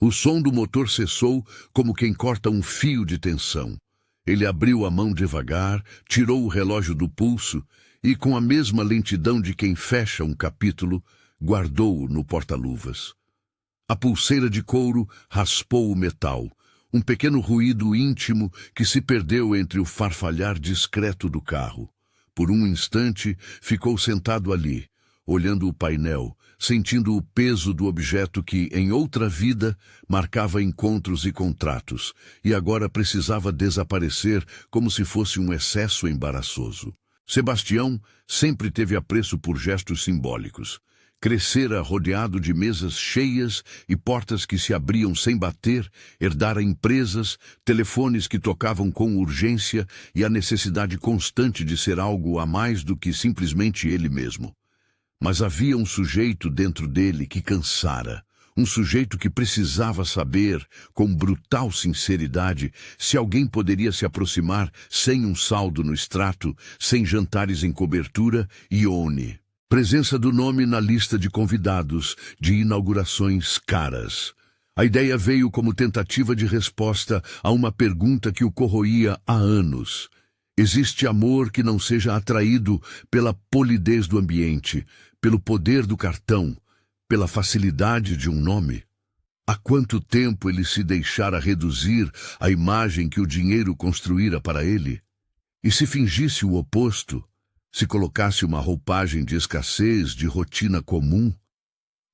O som do motor cessou como quem corta um fio de tensão. Ele abriu a mão devagar, tirou o relógio do pulso e, com a mesma lentidão de quem fecha um capítulo, guardou-o no porta-luvas. A pulseira de couro raspou o metal, um pequeno ruído íntimo que se perdeu entre o farfalhar discreto do carro. Por um instante, ficou sentado ali, olhando o painel, sentindo o peso do objeto que, em outra vida, marcava encontros e contratos, e agora precisava desaparecer como se fosse um excesso embaraçoso. Sebastião sempre teve apreço por gestos simbólicos. Crescera rodeado de mesas cheias e portas que se abriam sem bater, herdara empresas, telefones que tocavam com urgência e a necessidade constante de ser algo a mais do que simplesmente ele mesmo. Mas havia um sujeito dentro dele que cansara, um sujeito que precisava saber, com brutal sinceridade, se alguém poderia se aproximar sem um saldo no extrato, sem jantares em cobertura e ONI. Presença do nome na lista de convidados, de inaugurações caras. A ideia veio como tentativa de resposta a uma pergunta que o corroía há anos. Existe amor que não seja atraído pela polidez do ambiente, pelo poder do cartão, pela facilidade de um nome? Há quanto tempo ele se deixara reduzir à imagem que o dinheiro construíra para ele? E se fingisse o oposto? Se colocasse uma roupagem de escassez, de rotina comum,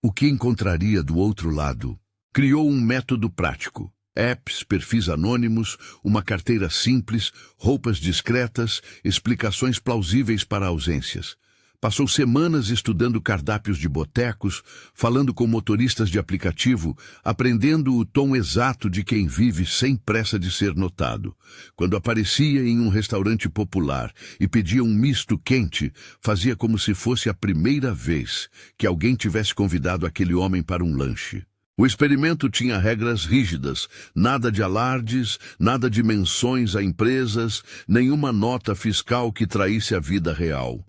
o que encontraria do outro lado? Criou um método prático. Apps, perfis anônimos, uma carteira simples, roupas discretas, explicações plausíveis para ausências. Passou semanas estudando cardápios de botecos, falando com motoristas de aplicativo, aprendendo o tom exato de quem vive sem pressa de ser notado. Quando aparecia em um restaurante popular e pedia um misto quente, fazia como se fosse a primeira vez que alguém tivesse convidado aquele homem para um lanche. O experimento tinha regras rígidas, nada de alardes, nada de menções a empresas, nenhuma nota fiscal que traísse a vida real.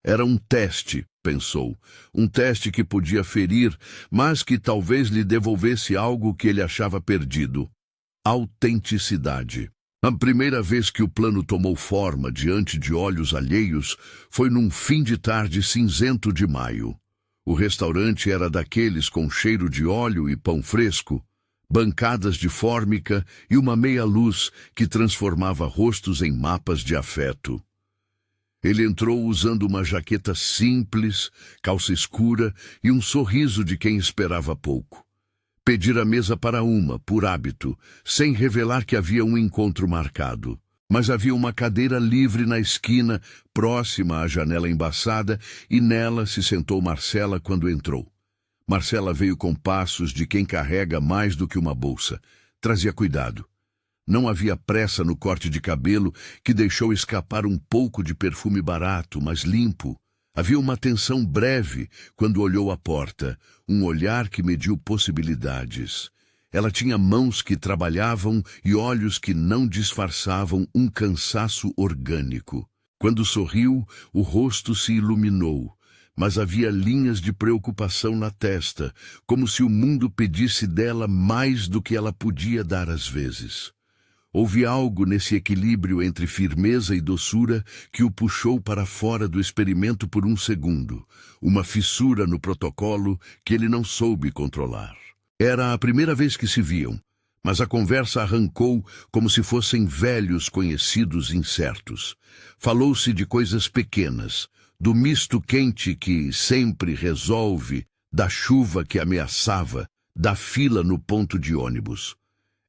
Era um teste, pensou, um teste que podia ferir, mas que talvez lhe devolvesse algo que ele achava perdido: autenticidade. A primeira vez que o plano tomou forma diante de olhos alheios foi num fim de tarde cinzento de maio. O restaurante era daqueles com cheiro de óleo e pão fresco, bancadas de fórmica e uma meia-luz que transformava rostos em mapas de afeto. Ele entrou usando uma jaqueta simples, calça escura e um sorriso de quem esperava pouco. Pedira a mesa para uma, por hábito, sem revelar que havia um encontro marcado. Mas havia uma cadeira livre na esquina, próxima à janela embaçada, e nela se sentou Marcela quando entrou. Marcela veio com passos de quem carrega mais do que uma bolsa. Trazia cuidado. Não havia pressa no corte de cabelo, que deixou escapar um pouco de perfume barato, mas limpo. Havia uma tensão breve quando olhou à porta, um olhar que mediu possibilidades. Ela tinha mãos que trabalhavam e olhos que não disfarçavam um cansaço orgânico. Quando sorriu, o rosto se iluminou, mas havia linhas de preocupação na testa, como se o mundo pedisse dela mais do que ela podia dar às vezes. Houve algo nesse equilíbrio entre firmeza e doçura que o puxou para fora do experimento por um segundo, uma fissura no protocolo que ele não soube controlar. Era a primeira vez que se viam, mas a conversa arrancou como se fossem velhos conhecidos incertos. Falou-se de coisas pequenas, do misto quente que sempre resolve, da chuva que ameaçava, da fila no ponto de ônibus.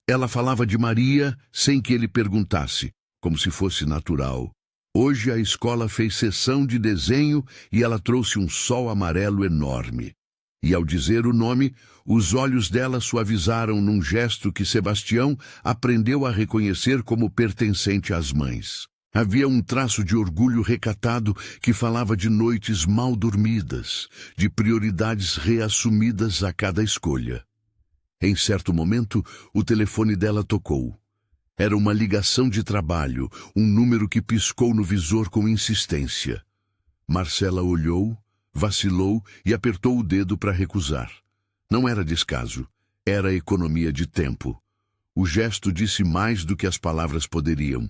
Ela falava de Maria sem que ele perguntasse, como se fosse natural. Hoje a escola fez sessão de desenho e ela trouxe um sol amarelo enorme. E ao dizer o nome, os olhos dela suavizaram num gesto que Sebastião aprendeu a reconhecer como pertencente às mães. Havia um traço de orgulho recatado que falava de noites mal dormidas, de prioridades reassumidas a cada escolha. Em certo momento, o telefone dela tocou. Era uma ligação de trabalho, um número que piscou no visor com insistência. Marcela olhou, vacilou e apertou o dedo para recusar. Não era descaso, Era economia de tempo. O gesto disse mais do que as palavras poderiam.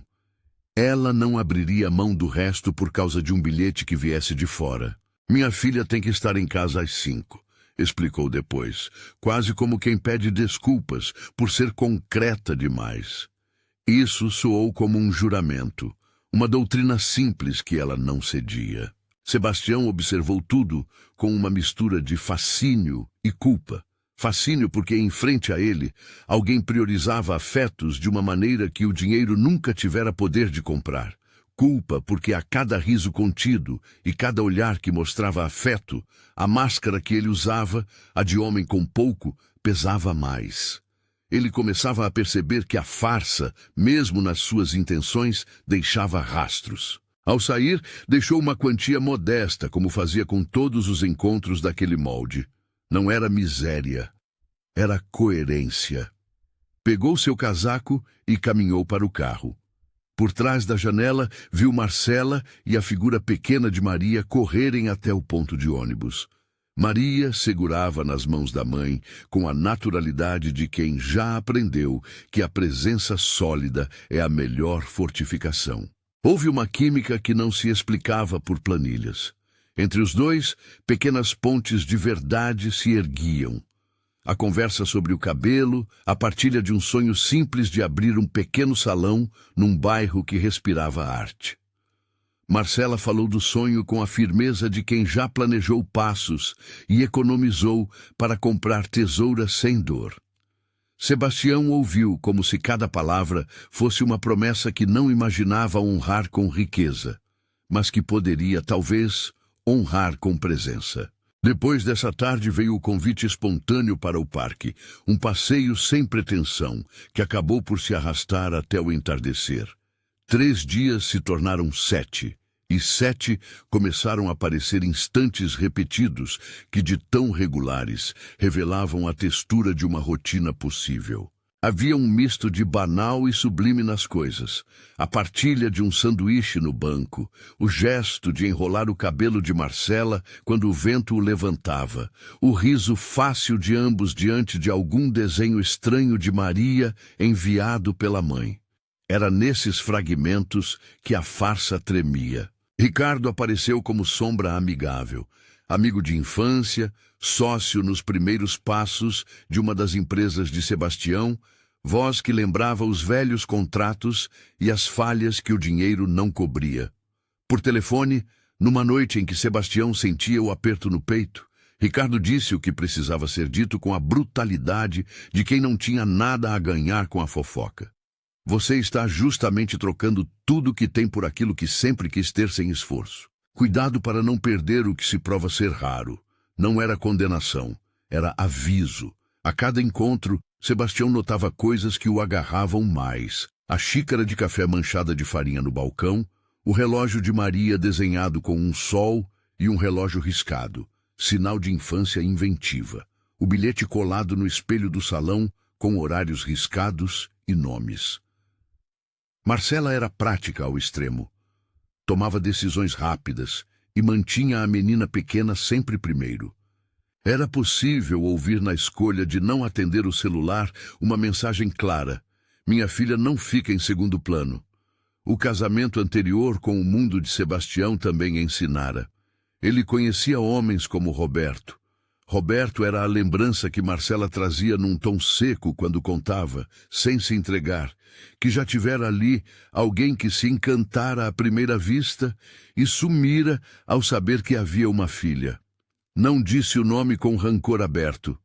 Ela não abriria mão do resto por causa de um bilhete que viesse de fora. Minha filha tem que estar em casa às 5, explicou depois, quase como quem pede desculpas por ser concreta demais. Isso soou como um juramento, uma doutrina simples que ela não cedia. Sebastião observou tudo com uma mistura de fascínio e culpa. Fascínio porque, em frente a ele, alguém priorizava afetos de uma maneira que o dinheiro nunca tivera poder de comprar. Culpa porque a cada riso contido e cada olhar que mostrava afeto, a máscara que ele usava, a de homem com pouco, pesava mais. Ele começava a perceber que a farsa, mesmo nas suas intenções, deixava rastros. Ao sair, deixou uma quantia modesta, como fazia com todos os encontros daquele molde. Não era miséria, era coerência. Pegou seu casaco e caminhou para o carro. Por trás da janela, viu Marcela e a figura pequena de Maria correrem até o ponto de ônibus. Maria segurava nas mãos da mãe com a naturalidade de quem já aprendeu que a presença sólida é a melhor fortificação. Houve uma química que não se explicava por planilhas. Entre os dois, pequenas pontes de verdade se erguiam. A conversa sobre o cabelo, a partilha de um sonho simples de abrir um pequeno salão num bairro que respirava arte. Marcela falou do sonho com a firmeza de quem já planejou passos e economizou para comprar tesouras sem dor. Sebastião ouviu como se cada palavra fosse uma promessa que não imaginava honrar com riqueza, mas que poderia, talvez, honrar com presença. Depois dessa tarde veio o convite espontâneo para o parque, um passeio sem pretensão, que acabou por se arrastar até o entardecer. 3 dias se tornaram 7, e 7 começaram a parecer instantes repetidos que, de tão regulares, revelavam a textura de uma rotina possível. Havia um misto de banal e sublime nas coisas. A partilha de um sanduíche no banco, o gesto de enrolar o cabelo de Marcela quando o vento o levantava, o riso fácil de ambos diante de algum desenho estranho de Maria enviado pela mãe. Era nesses fragmentos que a farsa tremia. Ricardo apareceu como sombra amigável, amigo de infância, sócio nos primeiros passos de uma das empresas de Sebastião, voz que lembrava os velhos contratos e as falhas que o dinheiro não cobria. Por telefone, numa noite em que Sebastião sentia o aperto no peito, Ricardo disse o que precisava ser dito com a brutalidade de quem não tinha nada a ganhar com a fofoca. Você está justamente trocando tudo que tem por aquilo que sempre quis ter sem esforço. Cuidado para não perder o que se prova ser raro. Não era condenação, era aviso. A cada encontro, Sebastião notava coisas que o agarravam mais. A xícara de café manchada de farinha no balcão, o relógio de Maria desenhado com um sol e um relógio riscado, sinal de infância inventiva. O bilhete colado no espelho do salão com horários riscados e nomes. Marcela era prática ao extremo. Tomava decisões rápidas e mantinha a menina pequena sempre primeiro. Era possível ouvir na escolha de não atender o celular uma mensagem clara: minha filha não fica em segundo plano. O casamento anterior com o mundo de Sebastião também ensinara. Ele conhecia homens como Roberto. Roberto era a lembrança que Marcela trazia num tom seco quando contava, sem se entregar, que já tivera ali alguém que se encantara à primeira vista e sumira ao saber que havia uma filha. Não disse o nome com rancor aberto.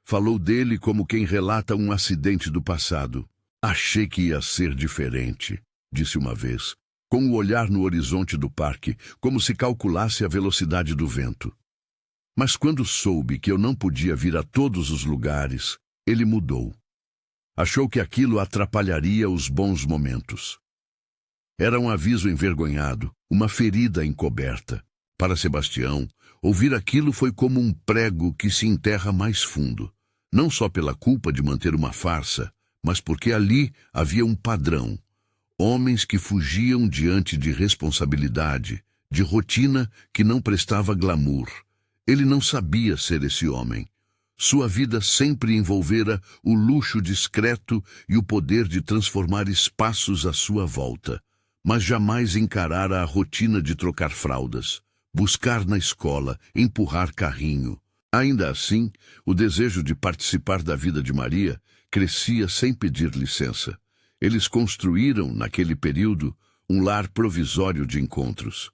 Falou dele como quem relata um acidente do passado. Achei que ia ser diferente, disse uma vez, com o olhar no horizonte do parque, como se calculasse a velocidade do vento. Mas quando soube que eu não podia vir a todos os lugares, ele mudou. Achou que aquilo atrapalharia os bons momentos. Era um aviso envergonhado, uma ferida encoberta. Para Sebastião, ouvir aquilo foi como um prego que se enterra mais fundo, não só pela culpa de manter uma farsa, mas porque ali havia um padrão. Homens que fugiam diante de responsabilidade, de rotina que não prestava glamour. Ele não sabia ser esse homem. Sua vida sempre envolvera o luxo discreto e o poder de transformar espaços à sua volta, mas jamais encarara a rotina de trocar fraldas, buscar na escola, empurrar carrinho. Ainda assim, o desejo de participar da vida de Maria crescia sem pedir licença. Eles construíram, naquele período, um lar provisório de encontros.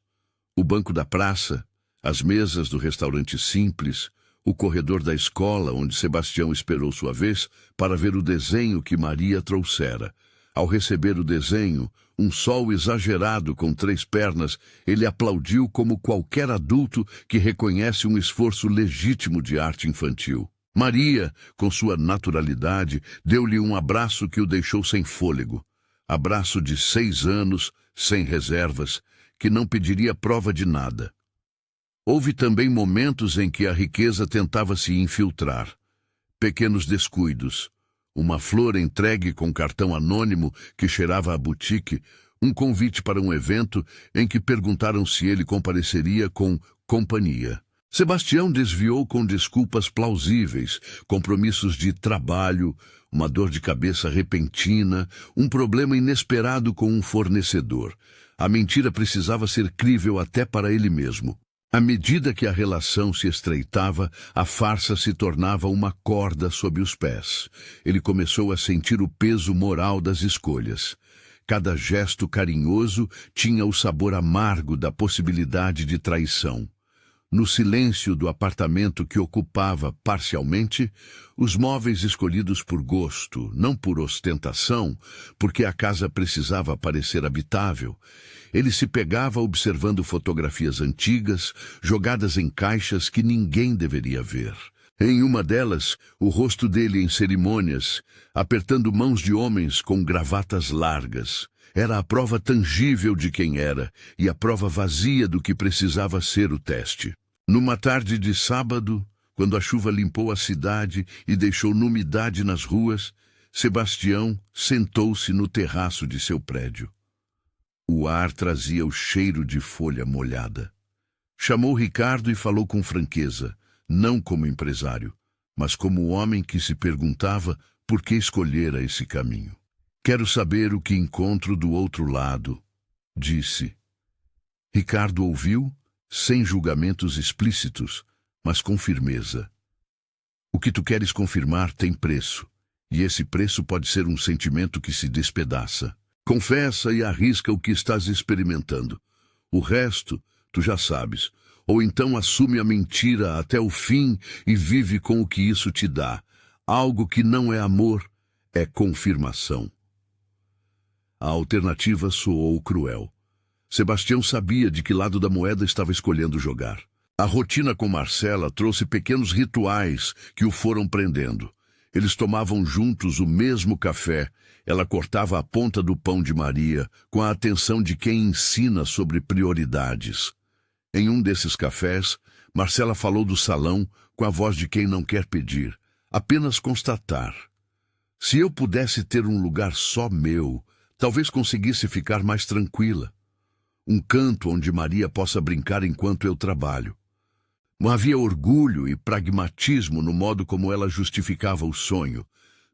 O banco da praça, as mesas do restaurante simples, o corredor da escola onde Sebastião esperou sua vez para ver o desenho que Maria trouxera. Ao receber o desenho, um sol exagerado com 3 pernas, ele aplaudiu como qualquer adulto que reconhece um esforço legítimo de arte infantil. Maria, com sua naturalidade, deu-lhe um abraço que o deixou sem fôlego. Abraço de 6 anos, sem reservas, que não pediria prova de nada. Houve também momentos em que a riqueza tentava se infiltrar. Pequenos descuidos. Uma flor entregue com cartão anônimo que cheirava a boutique, um convite para um evento em que perguntaram se ele compareceria com companhia. Sebastião desviou com desculpas plausíveis, compromissos de trabalho, uma dor de cabeça repentina, um problema inesperado com um fornecedor. A mentira precisava ser crível até para ele mesmo. À medida que a relação se estreitava, a farsa se tornava uma corda sob os pés. Ele começou a sentir o peso moral das escolhas. Cada gesto carinhoso tinha o sabor amargo da possibilidade de traição. No silêncio do apartamento que ocupava parcialmente, os móveis escolhidos por gosto, não por ostentação, porque a casa precisava parecer habitável, ele se pegava observando fotografias antigas, jogadas em caixas que ninguém deveria ver. Em uma delas, o rosto dele em cerimônias, apertando mãos de homens com gravatas largas. Era a prova tangível de quem era e a prova vazia do que precisava ser o teste. Numa tarde de sábado, quando a chuva limpou a cidade e deixou umidade nas ruas, Sebastião sentou-se no terraço de seu prédio. O ar trazia o cheiro de folha molhada. Chamou Ricardo e falou com franqueza, não como empresário, mas como homem que se perguntava por que escolhera esse caminho. Quero saber o que encontro do outro lado, disse. Ricardo ouviu, sem julgamentos explícitos, mas com firmeza. O que tu queres confirmar tem preço, e esse preço pode ser um sentimento que se despedaça. Confessa e arrisca o que estás experimentando. O resto, tu já sabes. Ou então assume a mentira até o fim e vive com o que isso te dá. Algo que não é amor, é confirmação. A alternativa soou cruel. Sebastião sabia de que lado da moeda estava escolhendo jogar. A rotina com Marcela trouxe pequenos rituais que o foram prendendo. Eles tomavam juntos o mesmo café. Ela cortava a ponta do pão de Maria, com a atenção de quem ensina sobre prioridades. Em um desses cafés, Marcela falou do salão com a voz de quem não quer pedir, apenas constatar. Se eu pudesse ter um lugar só meu, talvez conseguisse ficar mais tranquila. Um canto onde Maria possa brincar enquanto eu trabalho. Havia orgulho e pragmatismo no modo como ela justificava o sonho.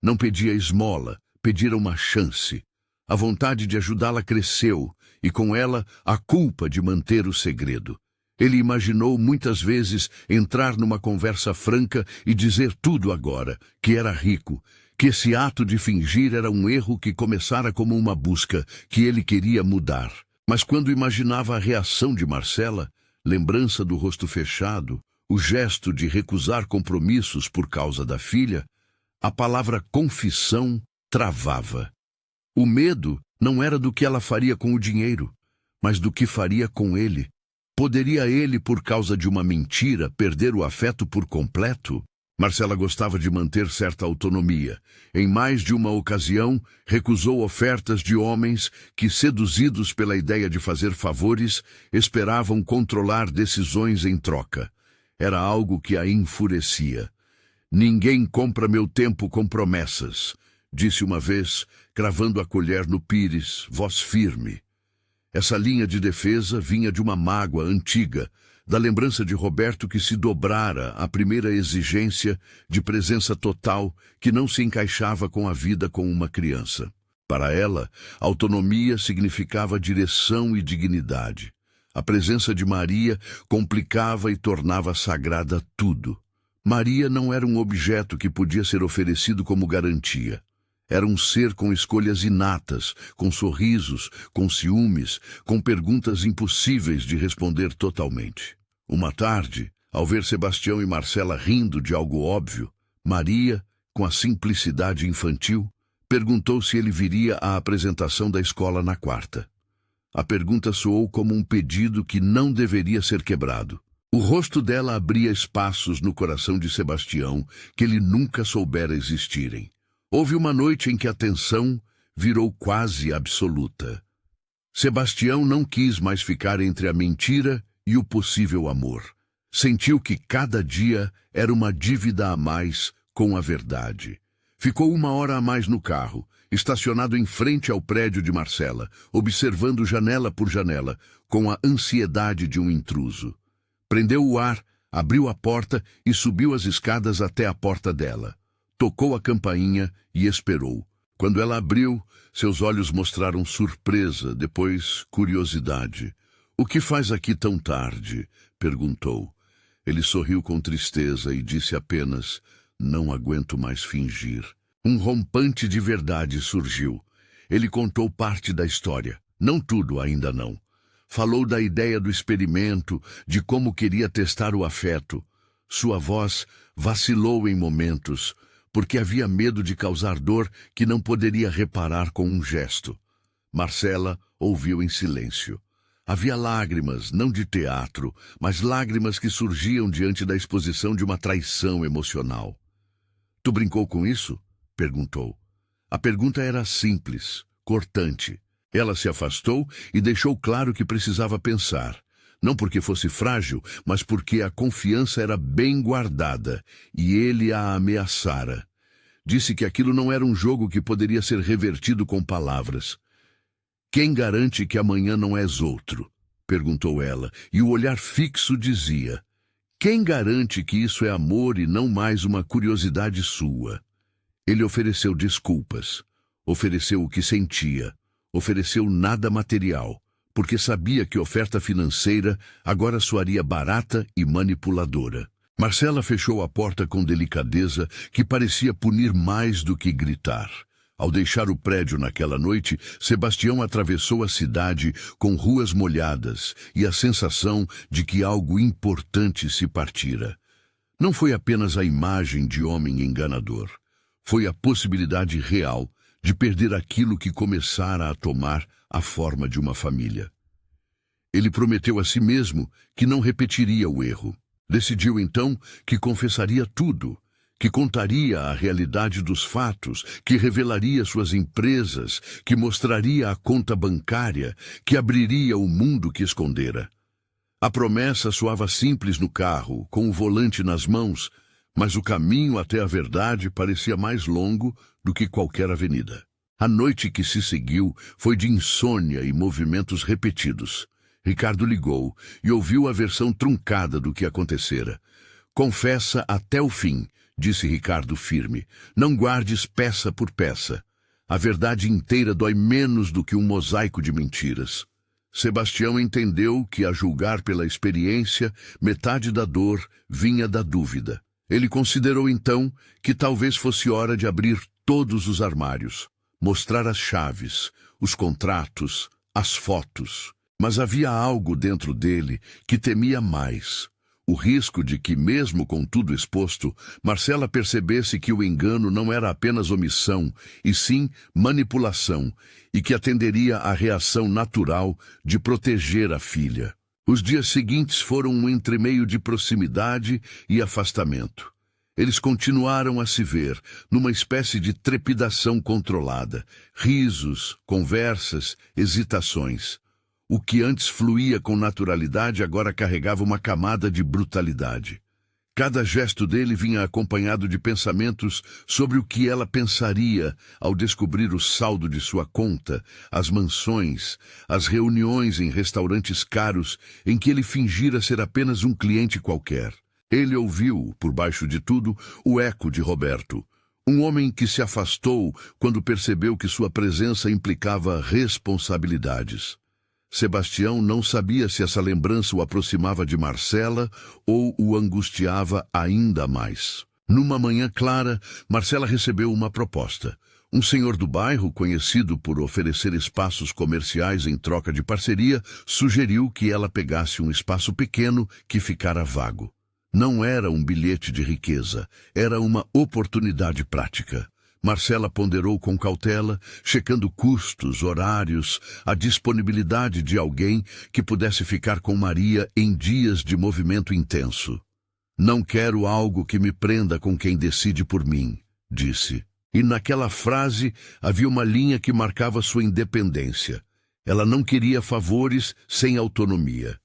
Não pedia esmola, pedira uma chance. A vontade de ajudá-la cresceu, e com ela a culpa de manter o segredo. Ele imaginou muitas vezes entrar numa conversa franca e dizer tudo agora, que era rico, que esse ato de fingir era um erro que começara como uma busca, que ele queria mudar. Mas quando imaginava a reação de Marcela, lembrança do rosto fechado, o gesto de recusar compromissos por causa da filha, a palavra confissão travava. O medo não era do que ela faria com o dinheiro, mas do que faria com ele. Poderia ele, por causa de uma mentira, perder o afeto por completo? Marcela gostava de manter certa autonomia. Em mais de uma ocasião, recusou ofertas de homens que, seduzidos pela ideia de fazer favores, esperavam controlar decisões em troca. Era algo que a enfurecia. Ninguém compra meu tempo com promessas, disse uma vez, cravando a colher no pires, voz firme. Essa linha de defesa vinha de uma mágoa antiga, da lembrança de Roberto que se dobrara à primeira exigência de presença total que não se encaixava com a vida com uma criança. Para ela, autonomia significava direção e dignidade. A presença de Maria complicava e tornava sagrada tudo. Maria não era um objeto que podia ser oferecido como garantia. Era um ser com escolhas inatas, com sorrisos, com ciúmes, com perguntas impossíveis de responder totalmente. Uma tarde, ao ver Sebastião e Marcela rindo de algo óbvio, Maria, com a simplicidade infantil, perguntou se ele viria à apresentação da escola na quarta. A pergunta soou como um pedido que não deveria ser quebrado. O rosto dela abria espaços no coração de Sebastião que ele nunca soubera existirem. Houve uma noite em que a tensão virou quase absoluta. Sebastião não quis mais ficar entre a mentira e o possível amor. Sentiu que cada dia era uma dívida a mais com a verdade. Ficou 1 hora a mais no carro, estacionado em frente ao prédio de Marcela, observando janela por janela, com a ansiedade de um intruso. Prendeu o ar, abriu a porta e subiu as escadas até a porta dela. Tocou a campainha e esperou. Quando ela abriu, seus olhos mostraram surpresa, depois curiosidade. — "O que faz aqui tão tarde?" perguntou. Ele sorriu com tristeza e disse apenas: "Não aguento mais fingir." Um rompante de verdade surgiu. Ele contou parte da história. Não tudo, ainda não. Falou da ideia do experimento, de como queria testar o afeto. Sua voz vacilou em momentos, porque havia medo de causar dor que não poderia reparar com um gesto. Marcela ouviu em silêncio. Havia lágrimas, não de teatro, mas lágrimas que surgiam diante da exposição de uma traição emocional. — "Tu brincou com isso?" perguntou. A pergunta era simples, cortante. Ela se afastou e deixou claro que precisava pensar. Não porque fosse frágil, mas porque a confiança era bem guardada e ele a ameaçara. Disse que aquilo não era um jogo que poderia ser revertido com palavras. — "Quem garante que amanhã não és outro?" perguntou ela, e o olhar fixo dizia: "Quem garante que isso é amor e não mais uma curiosidade sua?" Ele ofereceu desculpas, ofereceu o que sentia, ofereceu nada material, porque sabia que oferta financeira agora soaria barata e manipuladora. Marcela fechou a porta com delicadeza que parecia punir mais do que gritar. Ao deixar o prédio naquela noite, Sebastião atravessou a cidade com ruas molhadas e a sensação de que algo importante se partira. Não foi apenas a imagem de homem enganador. Foi a possibilidade real de perder aquilo que começara a tomar a forma de uma família. Ele prometeu a si mesmo que não repetiria o erro. Decidiu então que confessaria tudo, que contaria a realidade dos fatos, que revelaria suas empresas, que mostraria a conta bancária, que abriria o mundo que escondera. A promessa soava simples no carro, com o volante nas mãos, mas o caminho até a verdade parecia mais longo do que qualquer avenida. A noite que se seguiu foi de insônia e movimentos repetidos. Ricardo ligou e ouviu a versão truncada do que acontecera. — "Confessa até o fim", disse Ricardo firme. "Não guardes peça por peça. A verdade inteira dói menos do que um mosaico de mentiras." Sebastião entendeu que, a julgar pela experiência, metade da dor vinha da dúvida. Ele considerou então que talvez fosse hora de abrir todos os armários, mostrar as chaves, os contratos, as fotos. Mas havia algo dentro dele que temia mais. O risco de que, mesmo com tudo exposto, Marcela percebesse que o engano não era apenas omissão, e sim manipulação, e que atenderia à reação natural de proteger a filha. Os dias seguintes foram um entremeio de proximidade e afastamento. Eles continuaram a se ver, numa espécie de trepidação controlada, risos, conversas, hesitações. O que antes fluía com naturalidade agora carregava uma camada de brutalidade. Cada gesto dele vinha acompanhado de pensamentos sobre o que ela pensaria ao descobrir o saldo de sua conta, as mansões, as reuniões em restaurantes caros em que ele fingira ser apenas um cliente qualquer. Ele ouviu, por baixo de tudo, o eco de Roberto, um homem que se afastou quando percebeu que sua presença implicava responsabilidades. Sebastião não sabia se essa lembrança o aproximava de Marcela ou o angustiava ainda mais. Numa manhã clara, Marcela recebeu uma proposta. Um senhor do bairro, conhecido por oferecer espaços comerciais em troca de parceria, sugeriu que ela pegasse um espaço pequeno que ficara vago. Não era um bilhete de riqueza, era uma oportunidade prática. Marcela ponderou com cautela, checando custos, horários, a disponibilidade de alguém que pudesse ficar com Maria em dias de movimento intenso. Não quero algo que me prenda com quem decide por mim, disse. E naquela frase havia uma linha que marcava sua independência. Ela não queria favores sem autonomia.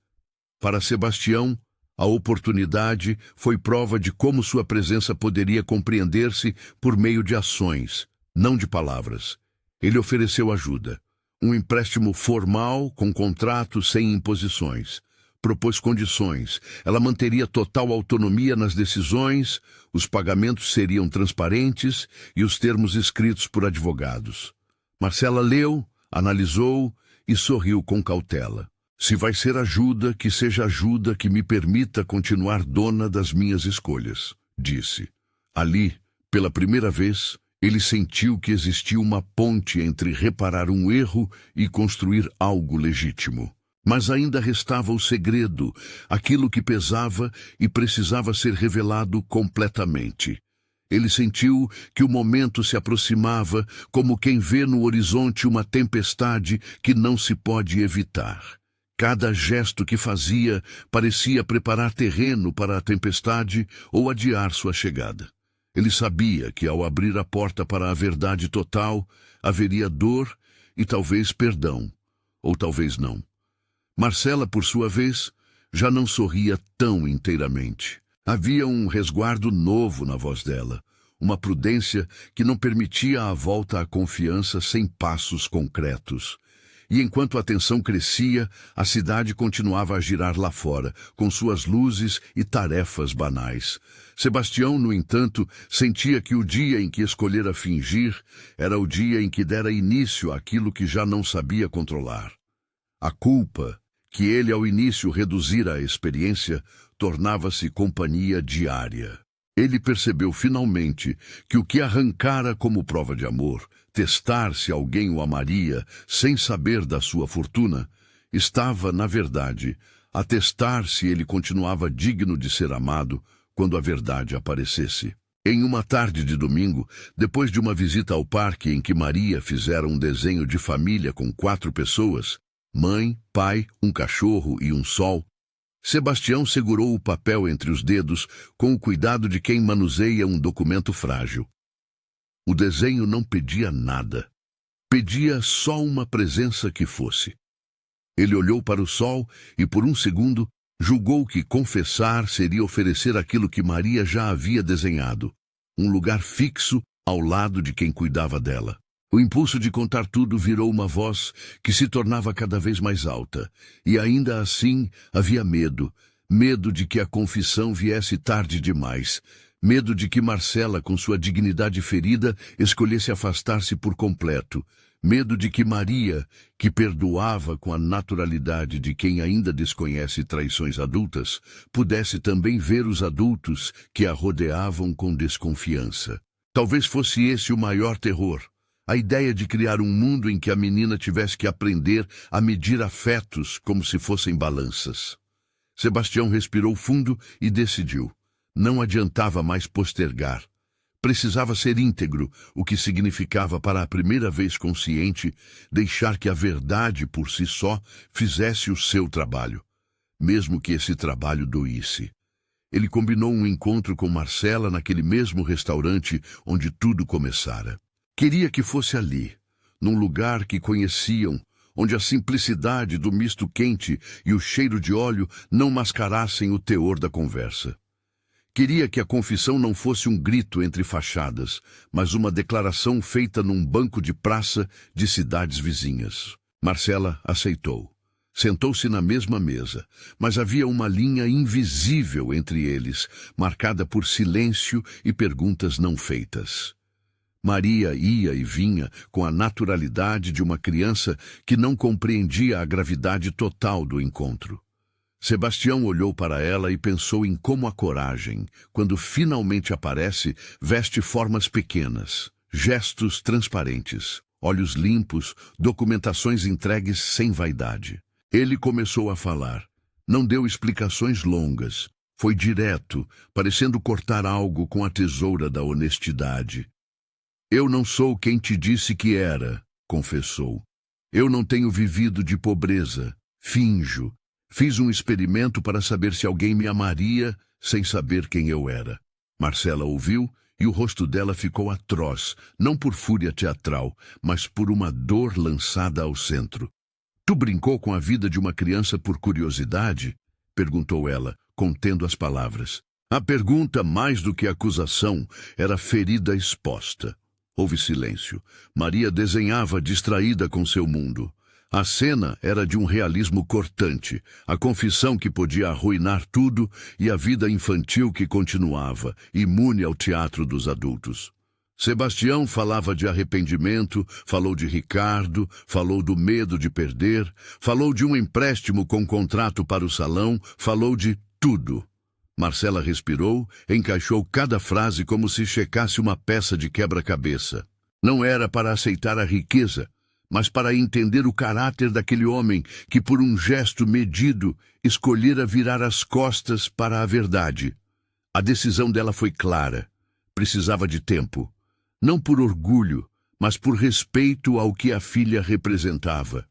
Para Sebastião, a oportunidade foi prova de como sua presença poderia compreender-se por meio de ações, não de palavras. Ele ofereceu ajuda. Um empréstimo formal, com contrato sem imposições. Propôs condições. Ela manteria total autonomia nas decisões, os pagamentos seriam transparentes e os termos escritos por advogados. Marcela leu, analisou e sorriu com cautela. Se vai ser ajuda, que seja ajuda que me permita continuar dona das minhas escolhas, disse. Ali, pela primeira vez, ele sentiu que existia uma ponte entre reparar um erro e construir algo legítimo. Mas ainda restava o segredo, aquilo que pesava e precisava ser revelado completamente. Ele sentiu que o momento se aproximava, como quem vê no horizonte uma tempestade que não se pode evitar. Cada gesto que fazia parecia preparar terreno para a tempestade ou adiar sua chegada. Ele sabia que, ao abrir a porta para a verdade total, haveria dor e talvez perdão, ou talvez não. Marcela, por sua vez, já não sorria tão inteiramente. Havia um resguardo novo na voz dela, uma prudência que não permitia a volta à confiança sem passos concretos. E enquanto a tensão crescia, a cidade continuava a girar lá fora, com suas luzes e tarefas banais. Sebastião, no entanto, sentia que o dia em que escolhera fingir era o dia em que dera início àquilo que já não sabia controlar. A culpa, que ele ao início reduzira à experiência, tornava-se companhia diária. Ele percebeu finalmente que o que arrancara como prova de amor, testar se alguém o amaria sem saber da sua fortuna, estava, na verdade, a testar se ele continuava digno de ser amado quando a verdade aparecesse. Em uma tarde de domingo, depois de uma visita ao parque em que Maria fizera um desenho de família com 4 pessoas, mãe, pai, um cachorro e um sol, Sebastião segurou o papel entre os dedos com o cuidado de quem manuseia um documento frágil. O desenho não pedia nada. Pedia só uma presença que fosse. Ele olhou para o sol e, por um segundo, julgou que confessar seria oferecer aquilo que Maria já havia desenhado, um lugar fixo ao lado de quem cuidava dela. O impulso de contar tudo virou uma voz que se tornava cada vez mais alta, e ainda assim havia medo, medo de que a confissão viesse tarde demais, medo de que Marcela, com sua dignidade ferida, escolhesse afastar-se por completo, medo de que Maria, que perdoava com a naturalidade de quem ainda desconhece traições adultas, pudesse também ver os adultos que a rodeavam com desconfiança. Talvez fosse esse o maior terror. A ideia de criar um mundo em que a menina tivesse que aprender a medir afetos como se fossem balanças. Sebastião respirou fundo e decidiu. Não adiantava mais postergar. Precisava ser íntegro, o que significava, para a primeira vez consciente, deixar que a verdade por si só fizesse o seu trabalho, mesmo que esse trabalho doísse. Ele combinou um encontro com Marcela naquele mesmo restaurante onde tudo começara. Queria que fosse ali, num lugar que conheciam, onde a simplicidade do misto quente e o cheiro de óleo não mascarassem o teor da conversa. Queria que a confissão não fosse um grito entre fachadas, mas uma declaração feita num banco de praça de cidades vizinhas. Marcela aceitou. Sentou-se na mesma mesa, mas havia uma linha invisível entre eles, marcada por silêncio e perguntas não feitas. Maria ia e vinha com a naturalidade de uma criança que não compreendia a gravidade total do encontro. Sebastião olhou para ela e pensou em como a coragem, quando finalmente aparece, veste formas pequenas, gestos transparentes, olhos limpos, documentações entregues sem vaidade. Ele começou a falar. Não deu explicações longas. Foi direto, parecendo cortar algo com a tesoura da honestidade. Eu não sou quem te disse que era, confessou. Eu não tenho vivido de pobreza. Finjo. Fiz um experimento para saber se alguém me amaria sem saber quem eu era. Marcela ouviu e o rosto dela ficou atroz, não por fúria teatral, mas por uma dor lançada ao centro. Tu brincou com a vida de uma criança por curiosidade? Perguntou ela, contendo as palavras. A pergunta, mais do que acusação, era ferida exposta. Houve silêncio. Maria desenhava distraída com seu mundo. A cena era de um realismo cortante, a confissão que podia arruinar tudo e a vida infantil que continuava, imune ao teatro dos adultos. Sebastião falava de arrependimento, falou de Ricardo, falou do medo de perder, falou de um empréstimo com contrato para o salão, falou de tudo. Marcela respirou, encaixou cada frase como se checasse uma peça de quebra-cabeça. Não era para aceitar a riqueza, mas para entender o caráter daquele homem que, por um gesto medido, escolhera virar as costas para a verdade. A decisão dela foi clara. Precisava de tempo. Não por orgulho, mas por respeito ao que a filha representava.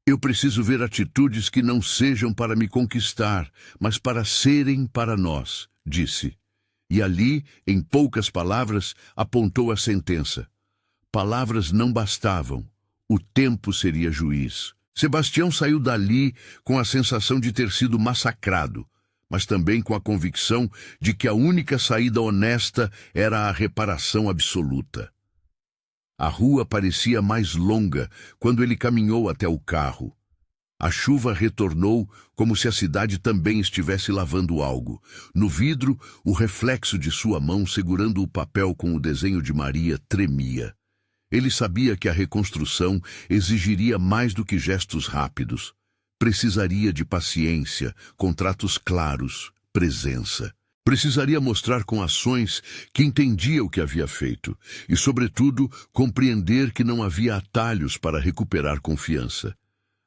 Eu preciso ver atitudes que não sejam para me conquistar, mas para serem para nós, disse. E ali, em poucas palavras, apontou a sentença. Palavras não bastavam. O tempo seria juiz. Sebastião saiu dali com a sensação de ter sido massacrado, mas também com a convicção de que a única saída honesta era a reparação absoluta. A rua parecia mais longa quando ele caminhou até o carro. A chuva retornou como se a cidade também estivesse lavando algo. No vidro, o reflexo de sua mão segurando o papel com o desenho de Maria tremia. Ele sabia que a reconstrução exigiria mais do que gestos rápidos. Precisaria de paciência, contratos claros, presença. Precisaria mostrar com ações que entendia o que havia feito e, sobretudo, compreender que não havia atalhos para recuperar confiança.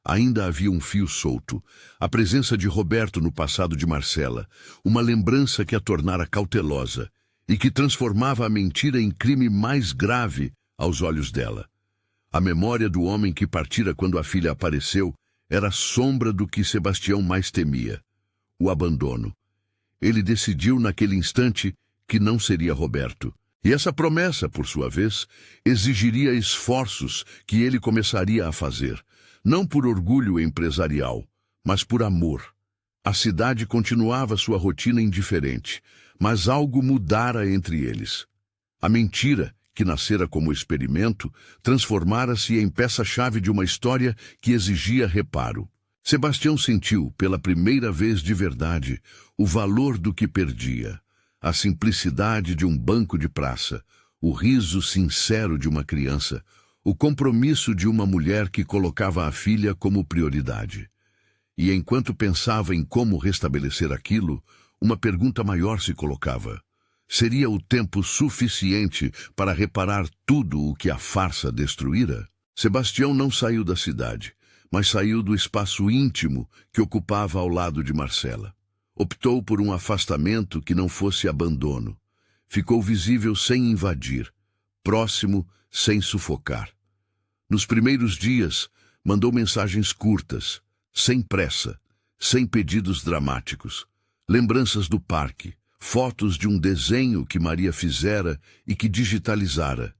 Ainda havia um fio solto, a presença de Roberto no passado de Marcela, uma lembrança que a tornara cautelosa e que transformava a mentira em crime mais grave aos olhos dela. A memória do homem que partira quando a filha apareceu era a sombra do que Sebastião mais temia, o abandono. Ele decidiu naquele instante que não seria Roberto. E essa promessa, por sua vez, exigiria esforços que ele começaria a fazer, não por orgulho empresarial, mas por amor. A cidade continuava sua rotina indiferente, mas algo mudara entre eles. A mentira, que nascera como experimento, transformara-se em peça-chave de uma história que exigia reparo. Sebastião sentiu, pela primeira vez de verdade, o valor do que perdia, a simplicidade de um banco de praça, o riso sincero de uma criança, o compromisso de uma mulher que colocava a filha como prioridade. E enquanto pensava em como restabelecer aquilo, uma pergunta maior se colocava. Seria o tempo suficiente para reparar tudo o que a farsa destruíra? Sebastião não saiu da cidade, mas saiu do espaço íntimo que ocupava ao lado de Marcela. Optou por um afastamento que não fosse abandono. Ficou visível sem invadir, próximo sem sufocar. Nos primeiros dias, mandou mensagens curtas, sem pressa, sem pedidos dramáticos, lembranças do parque, fotos de um desenho que Maria fizera e que digitalizara,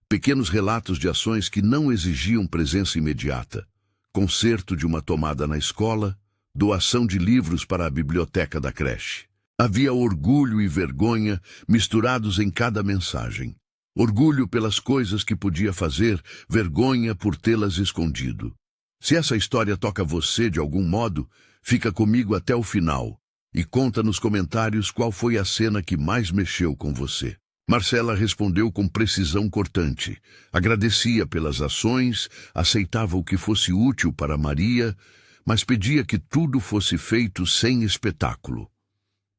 pequenos relatos de ações que não exigiam presença imediata, conserto de uma tomada na escola, doação de livros para a biblioteca da creche. Havia orgulho e vergonha misturados em cada mensagem. Orgulho pelas coisas que podia fazer, vergonha por tê-las escondido. Se essa história toca você de algum modo, fica comigo até o final e conta nos comentários qual foi a cena que mais mexeu com você. Marcela respondeu com precisão cortante. Agradecia pelas ações, aceitava o que fosse útil para Maria, mas pedia que tudo fosse feito sem espetáculo.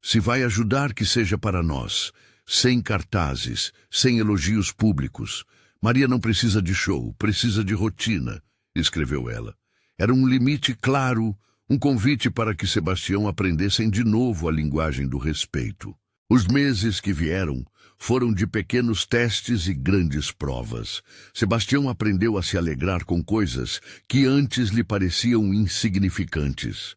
Se vai ajudar, que seja para nós, sem cartazes, sem elogios públicos. Maria não precisa de show, precisa de rotina, escreveu ela. Era um limite claro, um convite para que Sebastião aprendessem de novo a linguagem do respeito. Os meses que vieram foram de pequenos testes e grandes provas. Sebastião aprendeu a se alegrar com coisas que antes lhe pareciam insignificantes.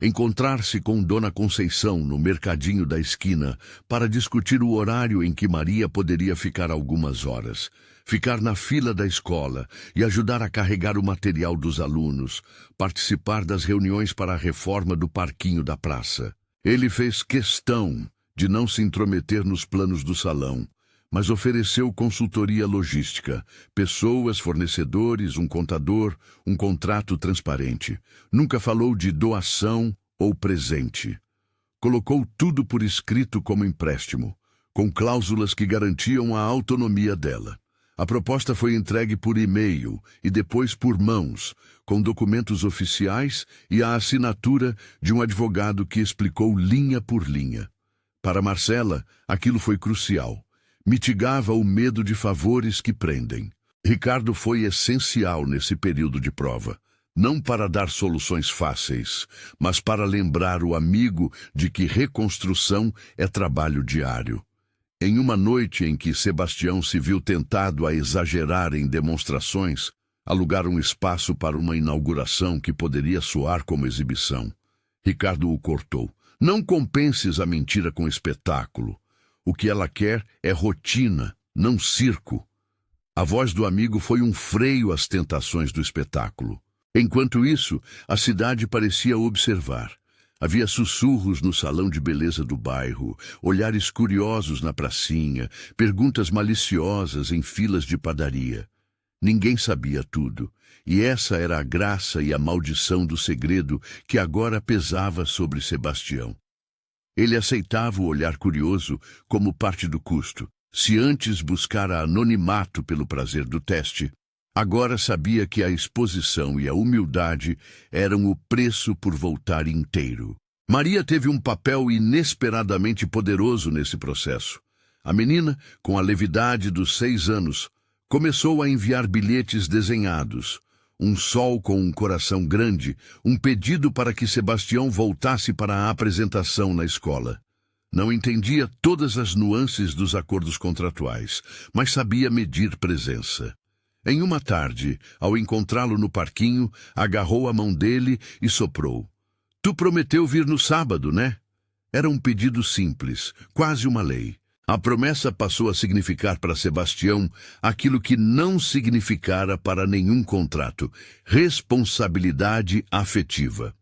Encontrar-se com Dona Conceição no mercadinho da esquina para discutir o horário em que Maria poderia ficar algumas horas, ficar na fila da escola e ajudar a carregar o material dos alunos, participar das reuniões para a reforma do parquinho da praça. Ele fez questão de não se intrometer nos planos do salão, mas ofereceu consultoria logística, pessoas, fornecedores, um contador, um contrato transparente. Nunca falou de doação ou presente. Colocou tudo por escrito como empréstimo, com cláusulas que garantiam a autonomia dela. A proposta foi entregue por e-mail e depois por mãos, com documentos oficiais e a assinatura de um advogado que explicou linha por linha. Para Marcela, aquilo foi crucial. Mitigava o medo de favores que prendem. Ricardo foi essencial nesse período de prova, não para dar soluções fáceis, mas para lembrar o amigo de que reconstrução é trabalho diário. Em uma noite em que Sebastião se viu tentado a exagerar em demonstrações, alugar um espaço para uma inauguração que poderia soar como exibição, Ricardo o cortou. Não compenses a mentira com espetáculo. O que ela quer é rotina, não circo. A voz do amigo foi um freio às tentações do espetáculo. Enquanto isso, a cidade parecia observar. Havia sussurros no salão de beleza do bairro, olhares curiosos na pracinha, perguntas maliciosas em filas de padaria. Ninguém sabia tudo, e essa era a graça e a maldição do segredo que agora pesava sobre Sebastião. Ele aceitava o olhar curioso como parte do custo. Se antes buscara anonimato pelo prazer do teste, agora sabia que a exposição e a humildade eram o preço por voltar inteiro. Maria teve um papel inesperadamente poderoso nesse processo. A menina, com a levidade dos 6 anos, começou a enviar bilhetes desenhados, um sol com um coração grande, um pedido para que Sebastião voltasse para a apresentação na escola. Não entendia todas as nuances dos acordos contratuais, mas sabia medir presença. Em uma tarde, ao encontrá-lo no parquinho, agarrou a mão dele e soprou. Tu prometeu vir no sábado, né? Era um pedido simples, quase uma lei. A promessa passou a significar para Sebastião aquilo que não significara para nenhum contrato: responsabilidade afetiva.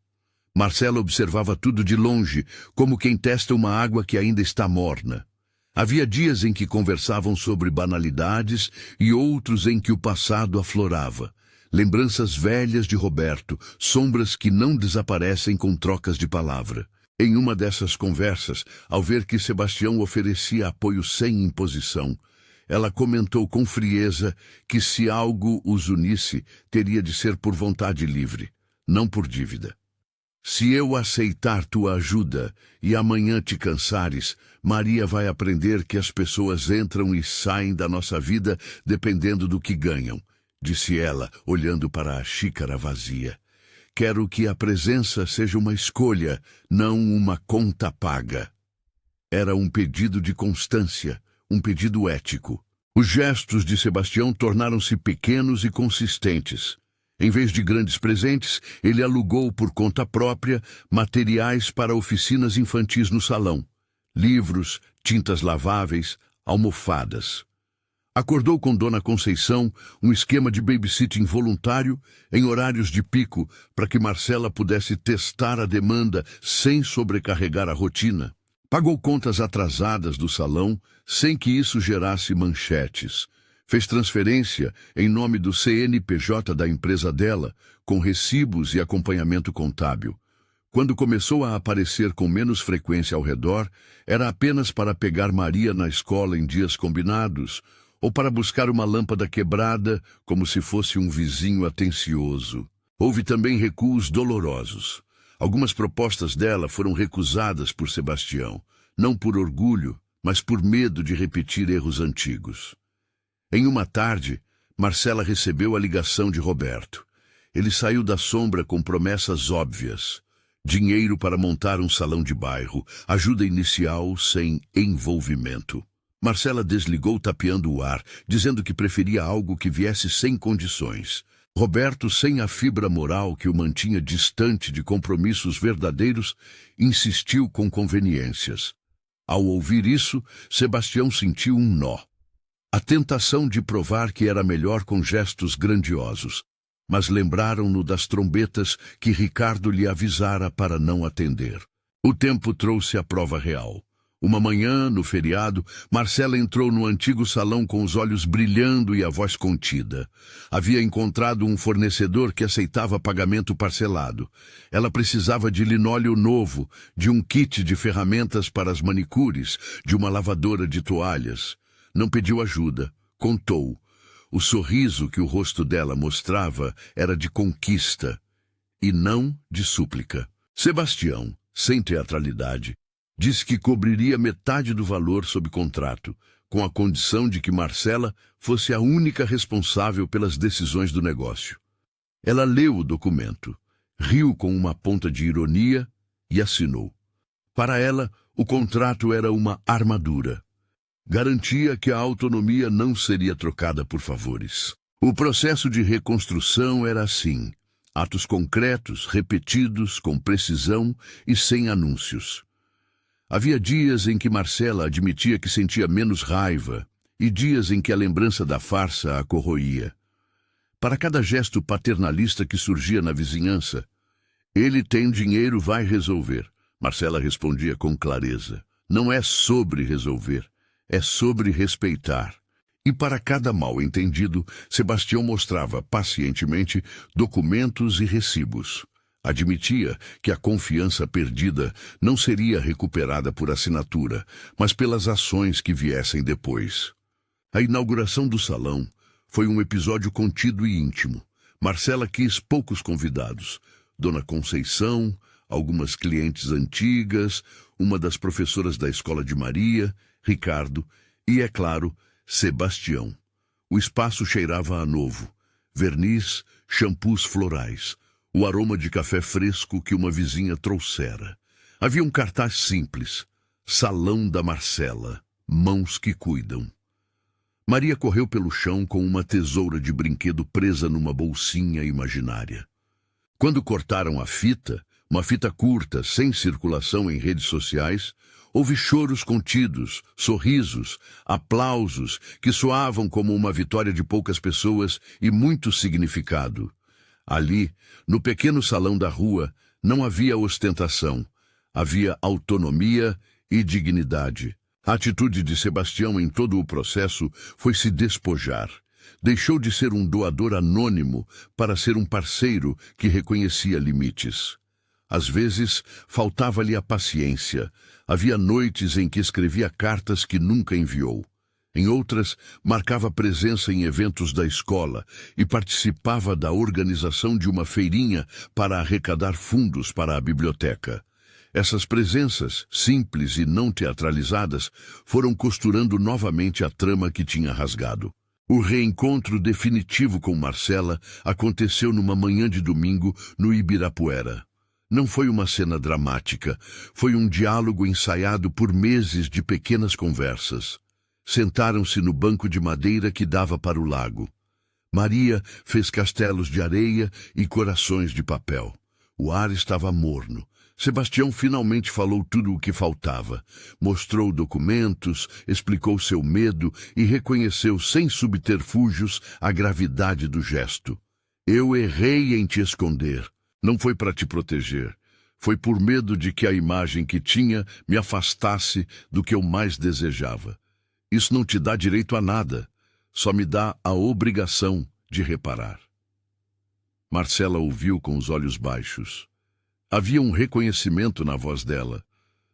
Marcela observava tudo de longe, como quem testa uma água que ainda está morna. Havia dias em que conversavam sobre banalidades e outros em que o passado aflorava. Lembranças velhas de Roberto, sombras que não desaparecem com trocas de palavra. Em uma dessas conversas, ao ver que Sebastião oferecia apoio sem imposição, ela comentou com frieza que se algo os unisse, teria de ser por vontade livre, não por dívida. Se eu aceitar tua ajuda e amanhã te cansares, Maria vai aprender que as pessoas entram e saem da nossa vida dependendo do que ganham, disse ela, olhando para a xícara vazia. Quero que a presença seja uma escolha, não uma conta paga. Era um pedido de constância, um pedido ético. Os gestos de Sebastião tornaram-se pequenos e consistentes. Em vez de grandes presentes, ele alugou por conta própria materiais para oficinas infantis no salão. Livros, tintas laváveis, almofadas. Acordou com Dona Conceição um esquema de babysitting voluntário em horários de pico para que Marcela pudesse testar a demanda sem sobrecarregar a rotina. Pagou contas atrasadas do salão sem que isso gerasse manchetes. Fez transferência em nome do CNPJ da empresa dela, com recibos e acompanhamento contábil. Quando começou a aparecer com menos frequência ao redor, era apenas para pegar Maria na escola em dias combinados, ou para buscar uma lâmpada quebrada, como se fosse um vizinho atencioso. Houve também recuos dolorosos. Algumas propostas dela foram recusadas por Sebastião, não por orgulho, mas por medo de repetir erros antigos. Em uma tarde, Marcela recebeu a ligação de Roberto. Ele saiu da sombra com promessas óbvias. Dinheiro para montar um salão de bairro, ajuda inicial sem envolvimento. Marcela desligou tapeando o ar, dizendo que preferia algo que viesse sem condições. Roberto, sem a fibra moral que o mantinha distante de compromissos verdadeiros, insistiu com conveniências. Ao ouvir isso, Sebastião sentiu um nó. A tentação de provar que era melhor com gestos grandiosos, mas lembraram-no das trombetas que Ricardo lhe avisara para não atender. O tempo trouxe a prova real. Uma manhã, no feriado, Marcela entrou no antigo salão com os olhos brilhando e a voz contida. Havia encontrado um fornecedor que aceitava pagamento parcelado. Ela precisava de linóleo novo, de um kit de ferramentas para as manicures, de uma lavadora de toalhas. Não pediu ajuda, contou. O sorriso que o rosto dela mostrava era de conquista e não de súplica. Sebastião, sem teatralidade, disse que cobriria metade do valor sob contrato, com a condição de que Marcela fosse a única responsável pelas decisões do negócio. Ela leu o documento, riu com uma ponta de ironia e assinou. Para ela, o contrato era uma armadura. Garantia que a autonomia não seria trocada por favores. O processo de reconstrução era assim: atos concretos, repetidos, com precisão e sem anúncios. Havia dias em que Marcela admitia que sentia menos raiva e dias em que a lembrança da farsa a corroía. Para cada gesto paternalista que surgia na vizinhança, "Ele tem dinheiro, vai resolver", Marcela respondia com clareza. Não é sobre resolver, é sobre respeitar. E para cada mal-entendido, Sebastião mostrava pacientemente documentos e recibos. Admitia que a confiança perdida não seria recuperada por assinatura, mas pelas ações que viessem depois. A inauguração do salão foi um episódio contido e íntimo. Marcela quis poucos convidados. Dona Conceição, algumas clientes antigas, uma das professoras da escola de Maria, Ricardo e, é claro, Sebastião. O espaço cheirava a novo. Verniz, shampoos florais, o aroma de café fresco que uma vizinha trouxera. Havia um cartaz simples: Salão da Marcela, mãos que cuidam. Maria correu pelo chão com uma tesoura de brinquedo presa numa bolsinha imaginária. Quando cortaram a fita, uma fita curta, sem circulação em redes sociais, houve choros contidos, sorrisos, aplausos que soavam como uma vitória de poucas pessoas e muito significado. Ali, no pequeno salão da rua, não havia ostentação, havia autonomia e dignidade. A atitude de Sebastião em todo o processo foi se despojar. Deixou de ser um doador anônimo para ser um parceiro que reconhecia limites. Às vezes, faltava-lhe a paciência. Havia noites em que escrevia cartas que nunca enviou. Em outras, marcava presença em eventos da escola e participava da organização de uma feirinha para arrecadar fundos para a biblioteca. Essas presenças, simples e não teatralizadas, foram costurando novamente a trama que tinha rasgado. O reencontro definitivo com Marcela aconteceu numa manhã de domingo no Ibirapuera. Não foi uma cena dramática, foi um diálogo ensaiado por meses de pequenas conversas. Sentaram-se no banco de madeira que dava para o lago. Maria fez castelos de areia e corações de papel. O ar estava morno. Sebastião finalmente falou tudo o que faltava. Mostrou documentos, explicou seu medo e reconheceu sem subterfúgios a gravidade do gesto. "Eu errei em te esconder. Não foi para te proteger. Foi por medo de que a imagem que tinha me afastasse do que eu mais desejava. Isso não te dá direito a nada, só me dá a obrigação de reparar. Marcela ouviu com os olhos baixos. Havia um reconhecimento na voz dela,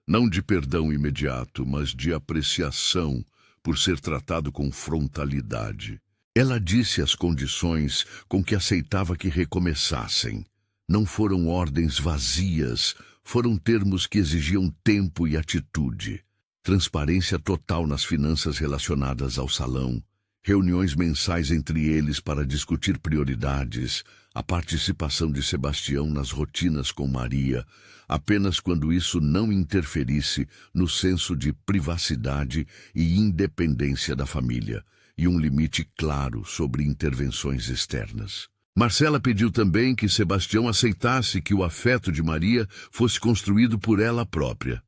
não de perdão imediato, mas de apreciação por ser tratado com frontalidade. Ela disse as condições com que aceitava que recomeçassem. Não foram ordens vazias, foram termos que exigiam tempo e atitude. Transparência total nas finanças relacionadas ao salão, reuniões mensais entre eles para discutir prioridades, a participação de Sebastião nas rotinas com Maria, apenas quando isso não interferisse no senso de privacidade e independência da família, e um limite claro sobre intervenções externas. Marcela pediu também que Sebastião aceitasse que o afeto de Maria fosse construído por ela própria.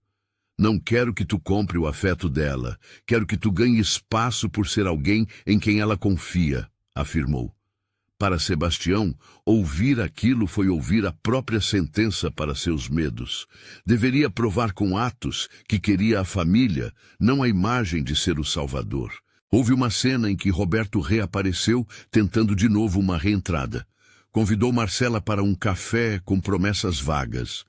Não quero que tu compre o afeto dela, quero que tu ganhe espaço por ser alguém em quem ela confia, afirmou. Para Sebastião, ouvir aquilo foi ouvir a própria sentença para seus medos. Deveria provar com atos que queria a família, não a imagem de ser o salvador. Houve uma cena em que Roberto reapareceu, tentando de novo uma reentrada. Convidou Marcela para um café com promessas vagas.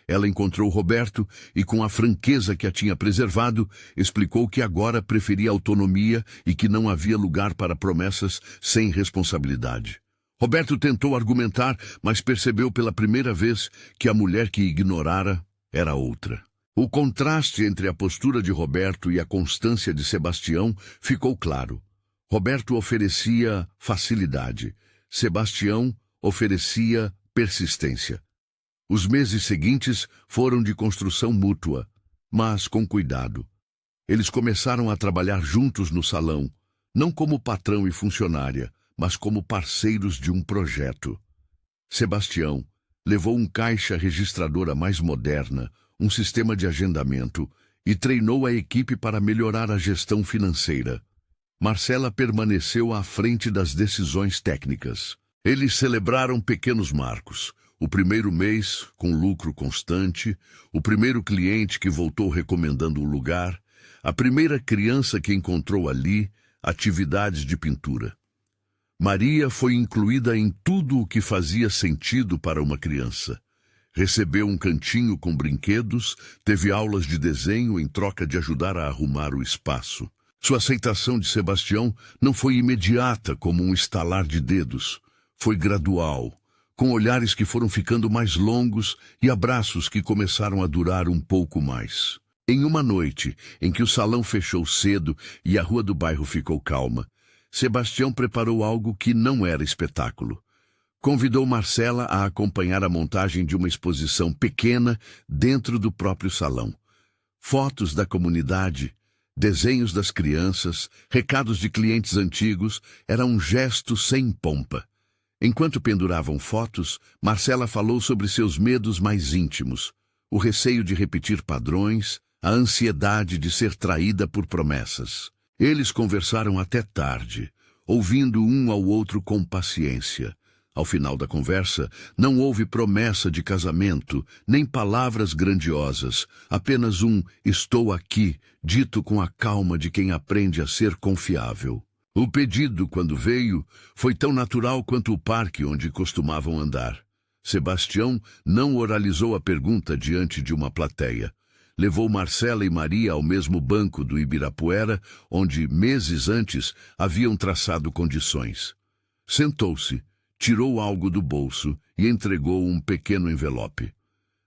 Ela encontrou Roberto e, com a franqueza que a tinha preservado, explicou que agora preferia autonomia e que não havia lugar para promessas sem responsabilidade. Roberto tentou argumentar, mas percebeu pela primeira vez que a mulher que ignorara era outra. O contraste entre a postura de Roberto e a constância de Sebastião ficou claro. Roberto oferecia facilidade. Sebastião oferecia persistência. Os meses seguintes foram de construção mútua, mas com cuidado. Eles começaram a trabalhar juntos no salão, não como patrão e funcionária, mas como parceiros de um projeto. Sebastião levou um caixa registradora mais moderna, um sistema de agendamento e treinou a equipe para melhorar a gestão financeira. Marcela permaneceu à frente das decisões técnicas. Eles celebraram pequenos marcos. O primeiro mês, com lucro constante, o primeiro cliente que voltou recomendando o lugar, a primeira criança que encontrou ali, atividades de pintura. Maria foi incluída em tudo o que fazia sentido para uma criança. Recebeu um cantinho com brinquedos, teve aulas de desenho em troca de ajudar a arrumar o espaço. Sua aceitação de Sebastião não foi imediata como um estalar de dedos. Foi gradual, com olhares que foram ficando mais longos e abraços que começaram a durar um pouco mais. Em uma noite em que o salão fechou cedo e a rua do bairro ficou calma, Sebastião preparou algo que não era espetáculo. Convidou Marcela a acompanhar a montagem de uma exposição pequena dentro do próprio salão. Fotos da comunidade, desenhos das crianças, recados de clientes antigos, era um gesto sem pompa. Enquanto penduravam fotos, Marcela falou sobre seus medos mais íntimos, o receio de repetir padrões, a ansiedade de ser traída por promessas. Eles conversaram até tarde, ouvindo um ao outro com paciência. Ao final da conversa, não houve promessa de casamento, nem palavras grandiosas, apenas um "estou aqui", dito com a calma de quem aprende a ser confiável. O pedido, quando veio, foi tão natural quanto o parque onde costumavam andar. Sebastião não oralizou a pergunta diante de uma plateia. Levou Marcela e Maria ao mesmo banco do Ibirapuera, onde, meses antes, haviam traçado condições. Sentou-se, tirou algo do bolso e entregou um pequeno envelope.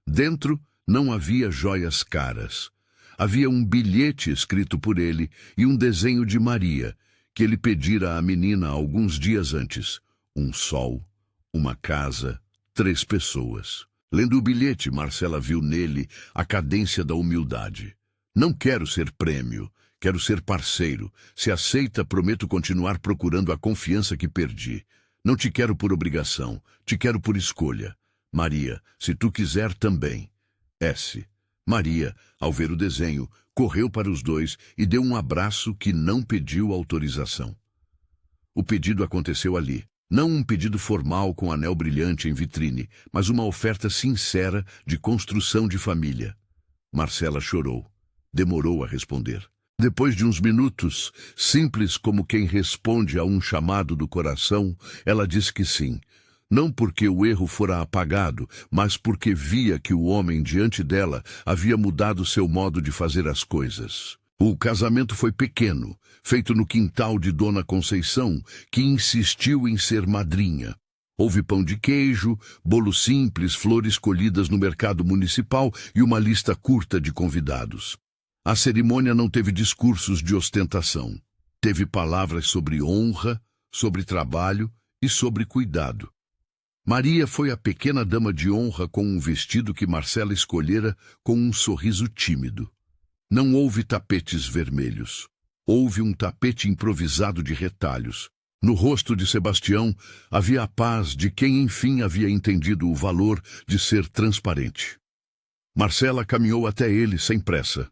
Dentro não havia joias caras. Havia um bilhete escrito por ele e um desenho de Maria, que ele pedira à menina alguns dias antes. Um sol, uma casa, 3 pessoas. Lendo o bilhete, Marcela viu nele a cadência da humildade. Não quero ser prêmio, quero ser parceiro. Se aceita, prometo continuar procurando a confiança que perdi. Não te quero por obrigação, te quero por escolha. Maria, se tu quiser também. S. Maria, ao ver o desenho, correu para os dois e deu um abraço que não pediu autorização. O pedido aconteceu ali, Não um pedido formal com anel brilhante em vitrine, mas uma oferta sincera de construção de família. Marcela chorou. Demorou a responder. Depois de uns minutos, simples como quem responde a um chamado do coração, ela disse que sim. Não porque o erro fora apagado, mas porque via que o homem diante dela havia mudado seu modo de fazer as coisas. O casamento foi pequeno, feito no quintal de Dona Conceição, que insistiu em ser madrinha. Houve pão de queijo, bolo simples, flores colhidas no mercado municipal e uma lista curta de convidados. A cerimônia não teve discursos de ostentação. Teve palavras sobre honra, sobre trabalho e sobre cuidado. Maria foi a pequena dama de honra com um vestido que Marcela escolhera com um sorriso tímido. Não houve tapetes vermelhos. Houve um tapete improvisado de retalhos. No rosto de Sebastião havia a paz de quem enfim havia entendido o valor de ser transparente. Marcela caminhou até ele sem pressa.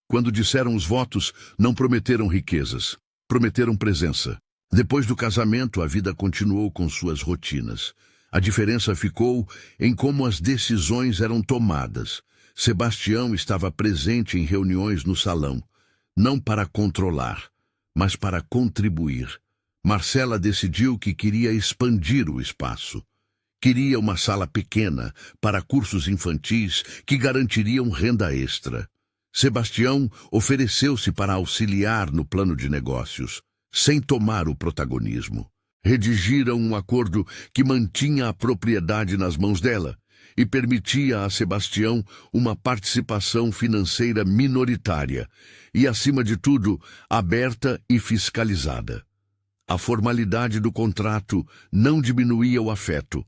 Quando disseram os votos, não prometeram riquezas, prometeram presença. Depois do casamento, a vida continuou com suas rotinas. A diferença ficou em como as decisões eram tomadas. Sebastião estava presente em reuniões no salão, não para controlar, mas para contribuir. Marcela decidiu que queria expandir o espaço. Queria uma sala pequena para cursos infantis que garantiriam renda extra. Sebastião ofereceu-se para auxiliar no plano de negócios, sem tomar o protagonismo. Redigiram um acordo que mantinha a propriedade nas mãos dela e permitia a Sebastião uma participação financeira minoritária e, acima de tudo, aberta e fiscalizada. A formalidade do contrato não diminuía o afeto,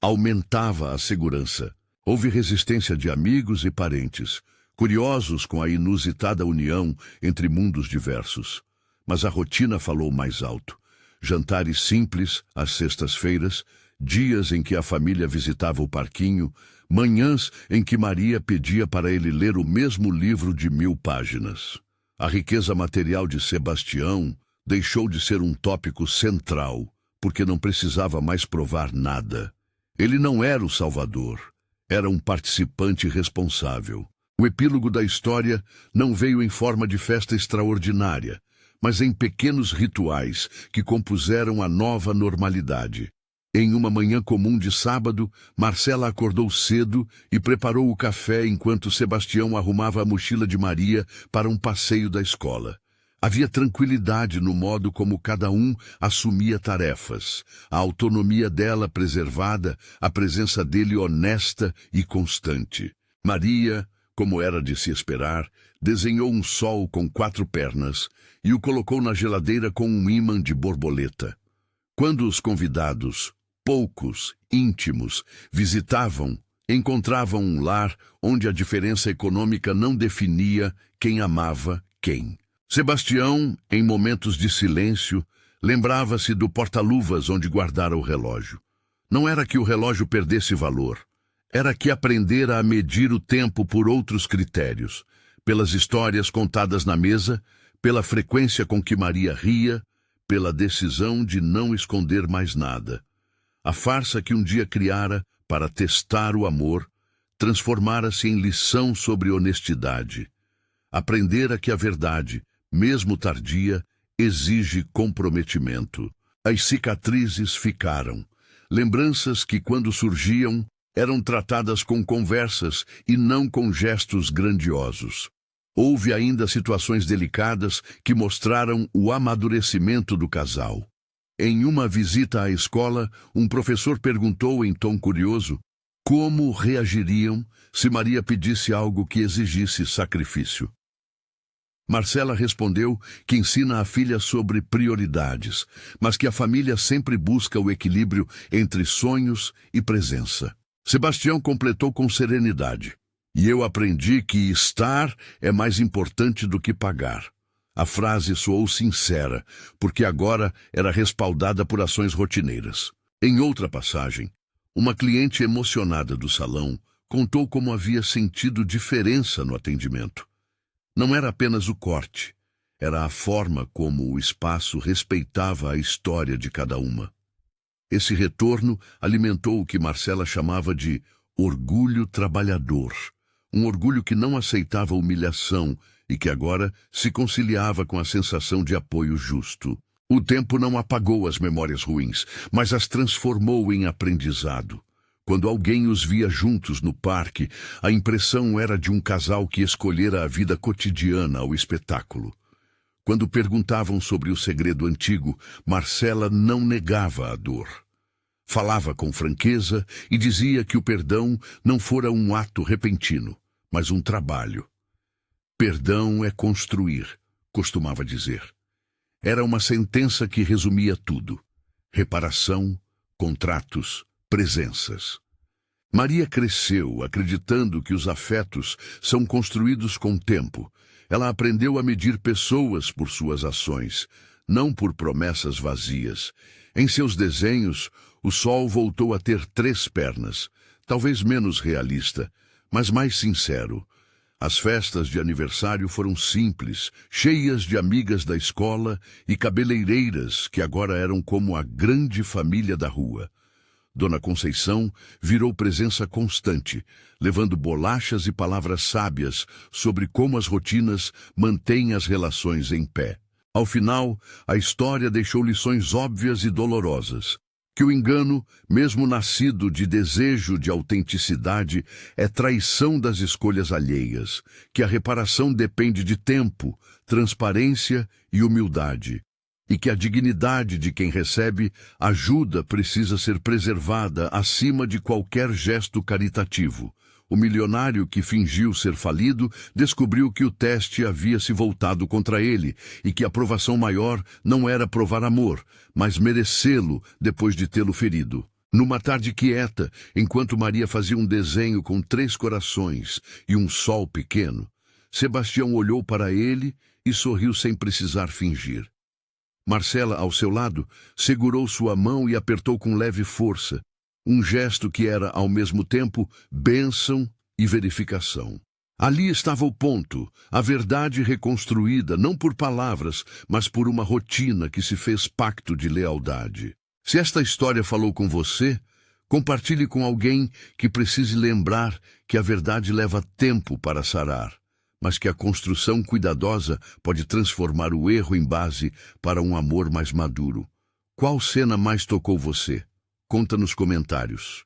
aumentava a segurança. Houve resistência de amigos e parentes, curiosos com a inusitada união entre mundos diversos. Mas a rotina falou mais alto. Jantares simples, às sextas-feiras, dias em que a família visitava o parquinho, manhãs em que Maria pedia para ele ler o mesmo livro de 1000 páginas. A riqueza material de Sebastião deixou de ser um tópico central, porque não precisava mais provar nada. Ele não era o salvador, era um participante responsável. O epílogo da história não veio em forma de festa extraordinária, mas em pequenos rituais que compuseram a nova normalidade. Em uma manhã comum de sábado, Marcela acordou cedo e preparou o café enquanto Sebastião arrumava a mochila de Maria para um passeio da escola. Havia tranquilidade no modo como cada um assumia tarefas, a autonomia dela preservada, a presença dele honesta e constante. Maria, como era de se esperar, desenhou um sol com 4 pernas e o colocou na geladeira com um ímã de borboleta. Quando os convidados, poucos, íntimos, visitavam, encontravam um lar onde a diferença econômica não definia quem amava quem. Sebastião, em momentos de silêncio, lembrava-se do porta-luvas onde guardara o relógio. Não era que o relógio perdesse valor, era que aprendera a medir o tempo por outros critérios, pelas histórias contadas na mesa, pela frequência com que Maria ria, pela decisão de não esconder mais nada. A farsa que um dia criara para testar o amor transformara-se em lição sobre honestidade. Aprendera que a verdade, mesmo tardia, exige comprometimento. As cicatrizes ficaram, lembranças que, quando surgiam, eram tratadas com conversas e não com gestos grandiosos. Houve ainda situações delicadas que mostraram o amadurecimento do casal. Em uma visita à escola, um professor perguntou em tom curioso como reagiriam se Maria pedisse algo que exigisse sacrifício. Marcela respondeu que ensina a filha sobre prioridades, mas que a família sempre busca o equilíbrio entre sonhos e presença. Sebastião completou com serenidade. E eu aprendi que estar é mais importante do que pagar. A frase soou sincera, porque agora era respaldada por ações rotineiras. Em outra passagem, uma cliente emocionada do salão contou como havia sentido diferença no atendimento. Não era apenas o corte, era a forma como o espaço respeitava a história de cada uma. Esse retorno alimentou o que Marcela chamava de orgulho trabalhador, um orgulho que não aceitava humilhação e que agora se conciliava com a sensação de apoio justo. O tempo não apagou as memórias ruins, mas as transformou em aprendizado. Quando alguém os via juntos no parque, a impressão era de um casal que escolhera a vida cotidiana ao espetáculo. Quando perguntavam sobre o segredo antigo, Marcela não negava a dor. Falava com franqueza e dizia que o perdão não fora um ato repentino, mas um trabalho. Perdão é construir, costumava dizer. Era uma sentença que resumia tudo: reparação, contratos, presenças. Maria cresceu acreditando que os afetos são construídos com tempo. Ela aprendeu a medir pessoas por suas ações, não por promessas vazias. Em seus desenhos, o sol voltou a ter 3 pernas, talvez menos realista, mas mais sincero. As festas de aniversário foram simples, cheias de amigas da escola e cabeleireiras que agora eram como a grande família da rua. Dona Conceição virou presença constante, levando bolachas e palavras sábias sobre como as rotinas mantêm as relações em pé. Ao final, a história deixou lições óbvias e dolorosas. Que o engano, mesmo nascido de desejo de autenticidade, é traição das escolhas alheias, que a reparação depende de tempo, transparência e humildade, e que a dignidade de quem recebe ajuda precisa ser preservada acima de qualquer gesto caritativo. O milionário que fingiu ser falido descobriu que o teste havia se voltado contra ele e que a provação maior não era provar amor, mas merecê-lo depois de tê-lo ferido. Numa tarde quieta, enquanto Maria fazia um desenho com 3 corações e um sol pequeno, Sebastião olhou para ele e sorriu sem precisar fingir. Marcela, ao seu lado, segurou sua mão e apertou com leve força, um gesto que era, ao mesmo tempo, bênção e verificação. Ali estava o ponto, a verdade reconstruída, não por palavras, mas por uma rotina que se fez pacto de lealdade. Se esta história falou com você, compartilhe com alguém que precise lembrar que a verdade leva tempo para sarar, mas que a construção cuidadosa pode transformar o erro em base para um amor mais maduro. Qual cena mais tocou você? Conta nos comentários.